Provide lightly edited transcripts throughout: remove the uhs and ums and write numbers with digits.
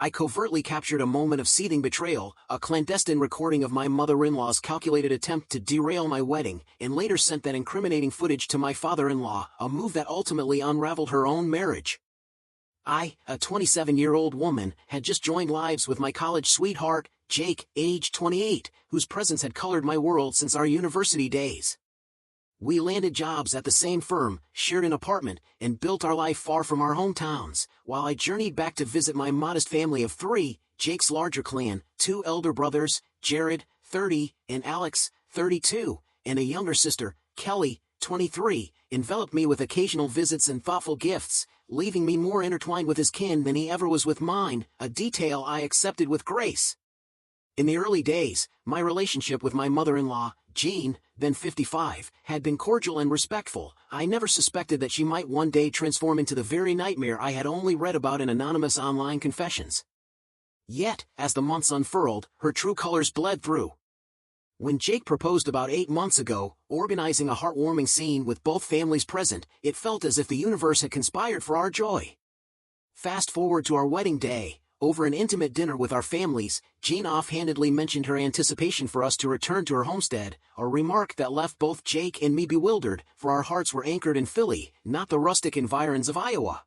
I covertly captured a moment of seething betrayal, a clandestine recording of my mother-in-law's calculated attempt to derail my wedding, and later sent that incriminating footage to my father-in-law, a move that ultimately unraveled her own marriage. I, a 27-year-old woman, had just joined lives with my college sweetheart, Jake, age 28, whose presence had colored my world since our university days. We landed jobs at the same firm, shared an apartment, and built our life far from our hometowns, while I journeyed back to visit my modest family of 3, Jake's larger clan, 2 elder brothers, Jared, 30, and Alex, 32, and a younger sister, Kelly, 23, enveloped me with occasional visits and thoughtful gifts, leaving me more intertwined with his kin than he ever was with mine, a detail I accepted with grace. In the early days, my relationship with my mother-in-law, Jean, then 55, had been cordial and respectful. I never suspected that she might one day transform into the very nightmare I had only read about in anonymous online confessions. Yet, as the months unfurled, her true colors bled through. When Jake proposed about 8 months ago, organizing a heartwarming scene with both families present, it felt as if the universe had conspired for our joy. Fast forward to our wedding day. Over an intimate dinner with our families, Jean offhandedly mentioned her anticipation for us to return to her homestead, a remark that left both Jake and me bewildered, for our hearts were anchored in Philly, not the rustic environs of Iowa.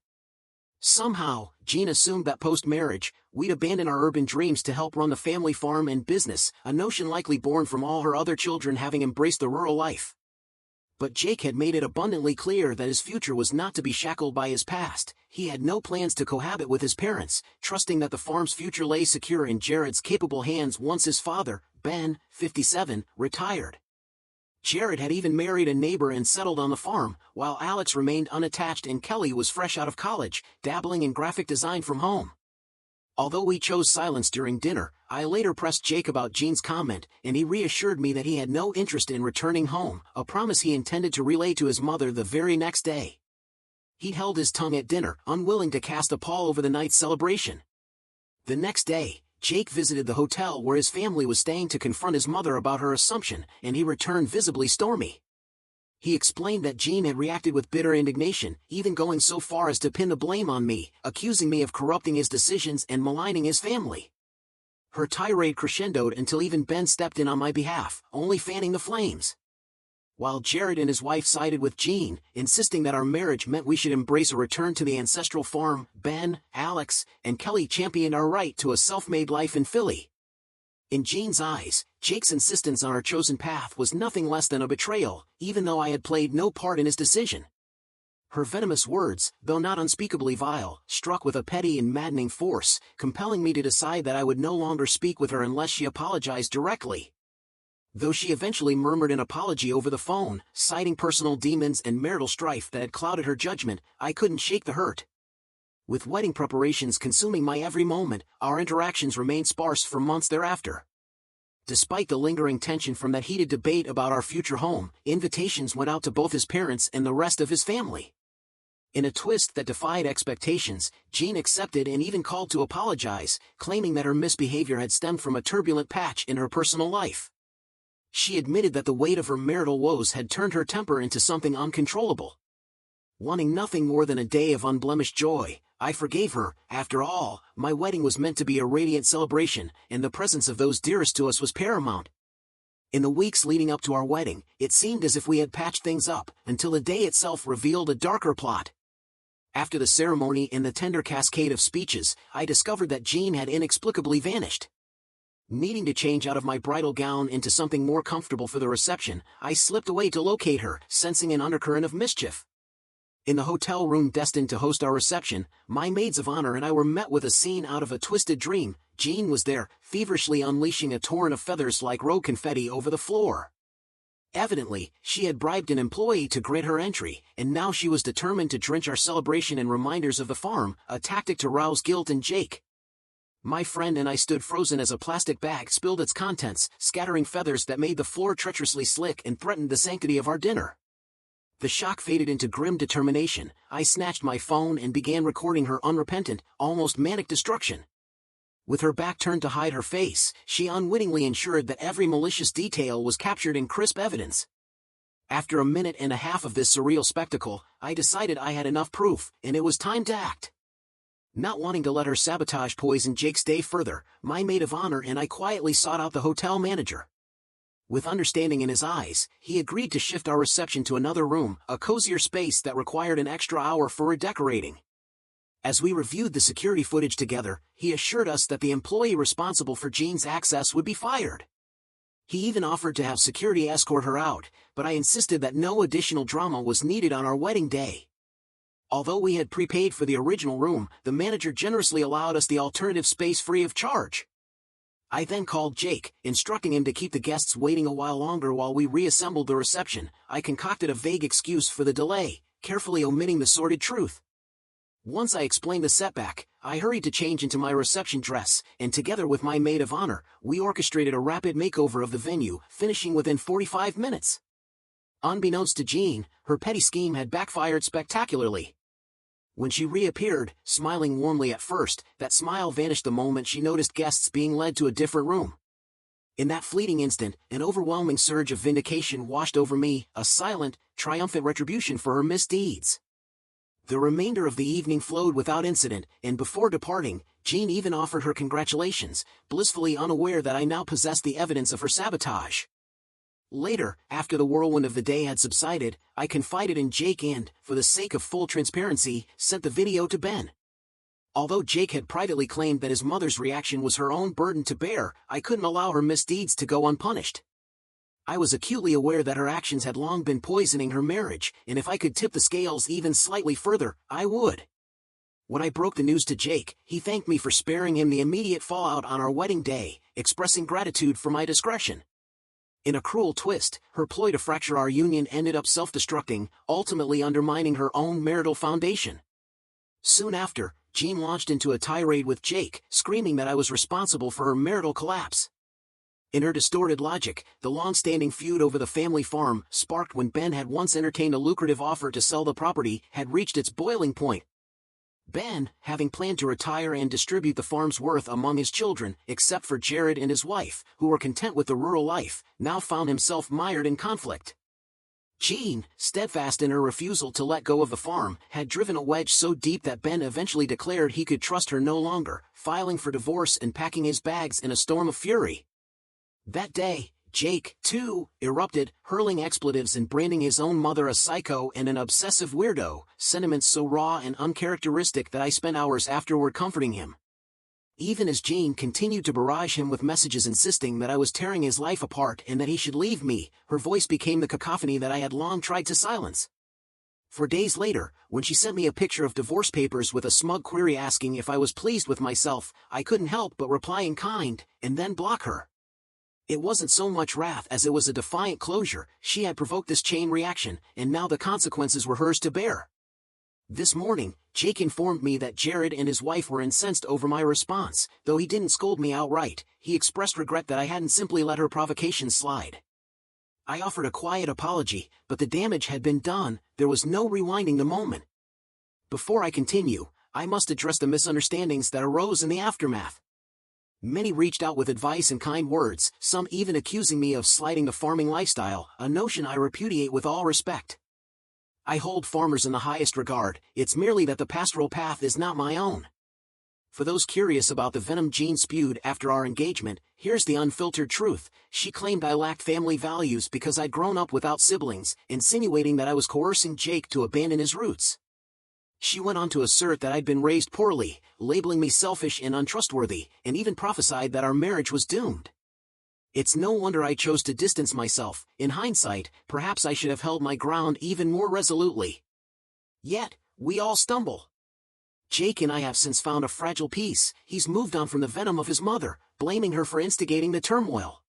Somehow, Jean assumed that post-marriage, we'd abandon our urban dreams to help run the family farm and business, a notion likely born from all her other children having embraced the rural life. But Jake had made it abundantly clear that his future was not to be shackled by his past. He had no plans to cohabit with his parents, trusting that the farm's future lay secure in Jared's capable hands once his father, Ben, 57, retired. Jared had even married a neighbor and settled on the farm, while Alex remained unattached and Kelly was fresh out of college, dabbling in graphic design from home. Although we chose silence during dinner, I later pressed Jake about Jean's comment, and he reassured me that he had no interest in returning home, a promise he intended to relay to his mother the very next day. He'd held his tongue at dinner, unwilling to cast a pall over the night's celebration. The next day, Jake visited the hotel where his family was staying to confront his mother about her assumption, and he returned visibly stormy. He explained that Jean had reacted with bitter indignation, even going so far as to pin the blame on me, accusing me of corrupting his decisions and maligning his family. Her tirade crescendoed until even Ben stepped in on my behalf, only fanning the flames. While Jared and his wife sided with Jean, insisting that our marriage meant we should embrace a return to the ancestral farm, Ben, Alex, and Kelly championed our right to a self-made life in Philly. In Jean's eyes, Jake's insistence on our chosen path was nothing less than a betrayal, even though I had played no part in his decision. Her venomous words, though not unspeakably vile, struck with a petty and maddening force, compelling me to decide that I would no longer speak with her unless she apologized directly. Though she eventually murmured an apology over the phone, citing personal demons and marital strife that had clouded her judgment, I couldn't shake the hurt. With wedding preparations consuming my every moment, our interactions remained sparse for months thereafter. Despite the lingering tension from that heated debate about our future home, invitations went out to both his parents and the rest of his family. In a twist that defied expectations, Jean accepted and even called to apologize, claiming that her misbehavior had stemmed from a turbulent patch in her personal life. She admitted that the weight of her marital woes had turned her temper into something uncontrollable. Wanting nothing more than a day of unblemished joy, I forgave her. After all, my wedding was meant to be a radiant celebration, and the presence of those dearest to us was paramount. In the weeks leading up to our wedding, it seemed as if we had patched things up, until the day itself revealed a darker plot. After the ceremony and the tender cascade of speeches, I discovered that Jean had inexplicably vanished. Needing to change out of my bridal gown into something more comfortable for the reception, I slipped away to locate her, sensing an undercurrent of mischief. In the hotel room destined to host our reception, my maids of honor and I were met with a scene out of a twisted dream. Jean was there, feverishly unleashing a torrent of feathers like rogue confetti over the floor. Evidently, she had bribed an employee to grant her entry, and now she was determined to drench our celebration in reminders of the farm, a tactic to rouse guilt in Jake. My friend and I stood frozen as a plastic bag spilled its contents, scattering feathers that made the floor treacherously slick and threatened the sanctity of our dinner. The shock faded into grim determination. I snatched my phone and began recording her unrepentant, almost manic destruction. With her back turned to hide her face, she unwittingly ensured that every malicious detail was captured in crisp evidence. After a minute and a half of this surreal spectacle, I decided I had enough proof, and it was time to act. Not wanting to let her sabotage poison Jake's day further, my maid of honor and I quietly sought out the hotel manager. With understanding in his eyes, he agreed to shift our reception to another room, a cozier space that required an extra hour for redecorating. As we reviewed the security footage together, he assured us that the employee responsible for Jean's access would be fired. He even offered to have security escort her out, but I insisted that no additional drama was needed on our wedding day. Although we had prepaid for the original room, the manager generously allowed us the alternative space free of charge. I then called Jake, instructing him to keep the guests waiting a while longer while we reassembled the reception. I concocted a vague excuse for the delay, carefully omitting the sordid truth. Once I explained the setback, I hurried to change into my reception dress, and together with my maid of honor, we orchestrated a rapid makeover of the venue, finishing within 45 minutes. Unbeknownst to Jean, her petty scheme had backfired spectacularly. When she reappeared, smiling warmly at first, that smile vanished the moment she noticed guests being led to a different room. In that fleeting instant, an overwhelming surge of vindication washed over me, a silent, triumphant retribution for her misdeeds. The remainder of the evening flowed without incident, and before departing, Jean even offered her congratulations, blissfully unaware that I now possessed the evidence of her sabotage. Later, after the whirlwind of the day had subsided, I confided in Jake and, for the sake of full transparency, sent the video to Ben. Although Jake had privately claimed that his mother's reaction was her own burden to bear, I couldn't allow her misdeeds to go unpunished. I was acutely aware that her actions had long been poisoning her marriage, and if I could tip the scales even slightly further, I would. When I broke the news to Jake, he thanked me for sparing him the immediate fallout on our wedding day, expressing gratitude for my discretion. In a cruel twist, her ploy to fracture our union ended up self-destructing, ultimately undermining her own marital foundation. Soon after, Jean launched into a tirade with Jake, screaming that I was responsible for her marital collapse. In her distorted logic, the long-standing feud over the family farm, sparked when Ben had once entertained a lucrative offer to sell the property, had reached its boiling point. Ben, having planned to retire and distribute the farm's worth among his children, except for Jared and his wife, who were content with the rural life, now found himself mired in conflict. Jean, steadfast in her refusal to let go of the farm, had driven a wedge so deep that Ben eventually declared he could trust her no longer, filing for divorce and packing his bags in a storm of fury. That day, Jake, too, erupted, hurling expletives and branding his own mother a psycho and an obsessive weirdo, sentiments so raw and uncharacteristic that I spent hours afterward comforting him. Even as Jean continued to barrage him with messages insisting that I was tearing his life apart and that he should leave me, her voice became the cacophony that I had long tried to silence. For days later, when she sent me a picture of divorce papers with a smug query asking if I was pleased with myself, I couldn't help but reply in kind, and then block her. It wasn't so much wrath as it was a defiant closure. She had provoked this chain reaction, and now the consequences were hers to bear. This morning, Jake informed me that Jared and his wife were incensed over my response. Though he didn't scold me outright, he expressed regret that I hadn't simply let her provocations slide. I offered a quiet apology, but the damage had been done. There was no rewinding the moment. Before I continue, I must address the misunderstandings that arose in the aftermath. Many reached out with advice and kind words, some even accusing me of slighting the farming lifestyle, a notion I repudiate with all respect. I hold farmers in the highest regard, it's merely that the pastoral path is not my own. For those curious about the venom Jean spewed after our engagement, here's the unfiltered truth. She claimed I lacked family values because I'd grown up without siblings, insinuating that I was coercing Jake to abandon his roots. She went on to assert that I'd been raised poorly, labeling me selfish and untrustworthy, and even prophesied that our marriage was doomed. It's no wonder I chose to distance myself. In hindsight, perhaps I should have held my ground even more resolutely. Yet, we all stumble. Jake and I have since found a fragile peace. He's moved on from the venom of his mother, blaming her for instigating the turmoil.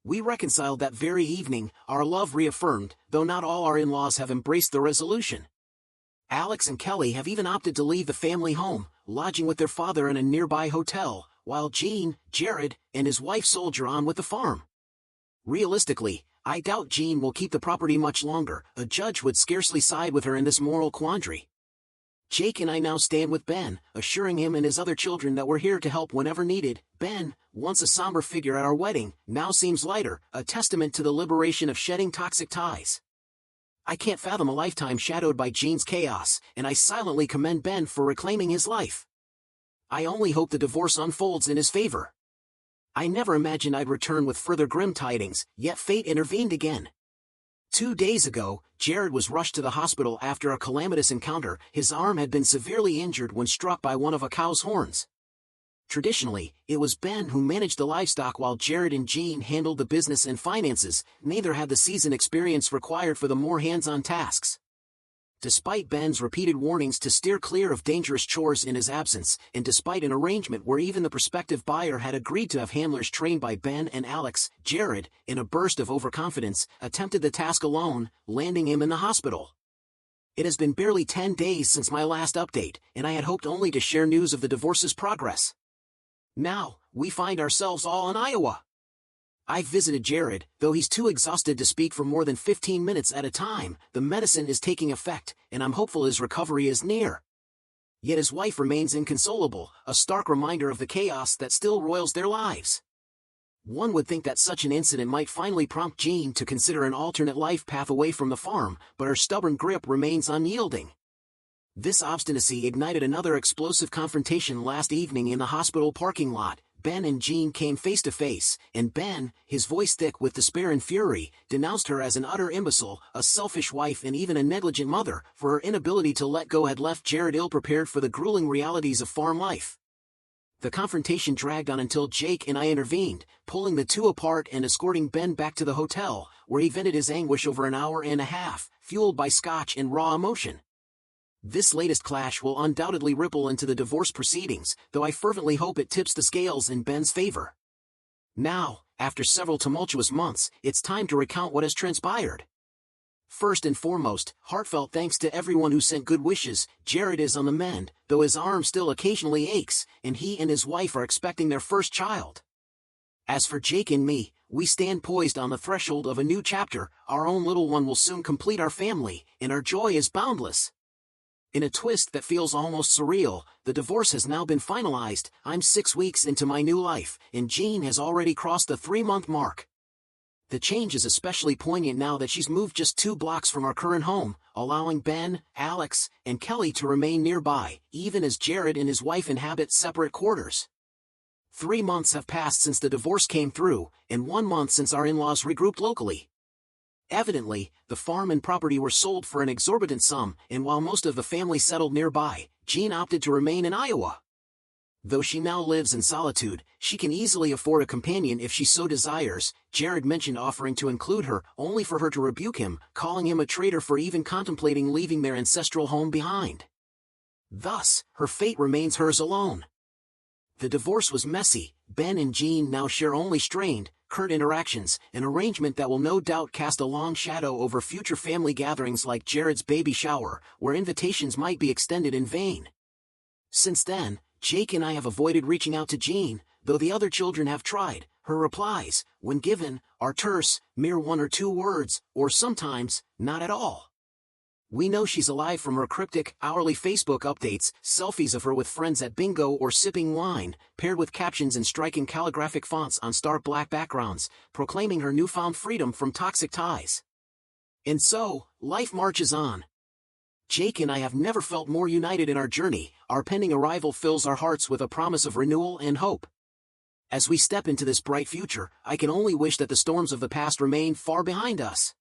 We reconciled that very evening, our love reaffirmed, though not all our in-laws have embraced the resolution. Alex and Kelly have even opted to leave the family home, lodging with their father in a nearby hotel, while Jean, Jared, and his wife soldier on with the farm. Realistically, I doubt Jean will keep the property much longer. A judge would scarcely side with her in this moral quandary. Jake and I now stand with Ben, assuring him and his other children that we're here to help whenever needed. Ben, once a somber figure at our wedding, now seems lighter, a testament to the liberation of shedding toxic ties. I can't fathom a lifetime shadowed by Jean's chaos, and I silently commend Ben for reclaiming his life. I only hope the divorce unfolds in his favor. I never imagined I'd return with further grim tidings, yet fate intervened again. 2 days ago, Jared was rushed to the hospital after a calamitous encounter. His arm had been severely injured when struck by one of a cow's horns. Traditionally, it was Ben who managed the livestock while Jared and Jean handled the business and finances. Neither had the seasoned experience required for the more hands-on tasks. Despite Ben's repeated warnings to steer clear of dangerous chores in his absence, and despite an arrangement where even the prospective buyer had agreed to have handlers trained by Ben and Alex, Jared, in a burst of overconfidence, attempted the task alone, landing him in the hospital. It has been barely 10 days since my last update, and I had hoped only to share news of the divorce's progress. Now, we find ourselves all in Iowa. I've visited Jared, though he's too exhausted to speak for more than 15 minutes at a time. The medicine is taking effect, and I'm hopeful his recovery is near. Yet his wife remains inconsolable, a stark reminder of the chaos that still roils their lives. One would think that such an incident might finally prompt Jean to consider an alternate life path away from the farm, but her stubborn grip remains unyielding. This obstinacy ignited another explosive confrontation last evening in the hospital parking lot. Ben and Jean came face to face, and Ben, his voice thick with despair and fury, denounced her as an utter imbecile, a selfish wife and even a negligent mother, for her inability to let go had left Jared ill-prepared for the grueling realities of farm life. The confrontation dragged on until Jake and I intervened, pulling the two apart and escorting Ben back to the hotel, where he vented his anguish over an hour and a half, fueled by scotch and raw emotion. This latest clash will undoubtedly ripple into the divorce proceedings, though I fervently hope it tips the scales in Ben's favor. Now, after several tumultuous months, it's time to recount what has transpired. First and foremost, heartfelt thanks to everyone who sent good wishes. Jared is on the mend, though his arm still occasionally aches, and he and his wife are expecting their first child. As for Jake and me, we stand poised on the threshold of a new chapter. Our own little one will soon complete our family, and our joy is boundless. In a twist that feels almost surreal, the divorce has now been finalized. I'm 6 weeks into my new life, and Jean has already crossed the 3-month mark. The change is especially poignant now that she's moved just 2 blocks from our current home, allowing Ben, Alex, and Kelly to remain nearby, even as Jared and his wife inhabit separate quarters. 3 months have passed since the divorce came through, and 1 month since our in-laws regrouped locally. Evidently, the farm and property were sold for an exorbitant sum, and while most of the family settled nearby, Jean opted to remain in Iowa. Though she now lives in solitude, she can easily afford a companion if she so desires. Jared mentioned offering to include her, only for her to rebuke him, calling him a traitor for even contemplating leaving their ancestral home behind. Thus, her fate remains hers alone. The divorce was messy. Ben and Jean now share only strained, curt interactions, an arrangement that will no doubt cast a long shadow over future family gatherings like Jared's baby shower, where invitations might be extended in vain. Since then, Jake and I have avoided reaching out to Jean, though the other children have tried. Her replies, when given, are terse, mere 1 or 2 words, or sometimes, not at all. We know she's alive from her cryptic, hourly Facebook updates, selfies of her with friends at bingo or sipping wine, paired with captions in striking calligraphic fonts on stark black backgrounds, proclaiming her newfound freedom from toxic ties. And so, life marches on. Jake and I have never felt more united in our journey. Our pending arrival fills our hearts with a promise of renewal and hope. As we step into this bright future, I can only wish that the storms of the past remain far behind us.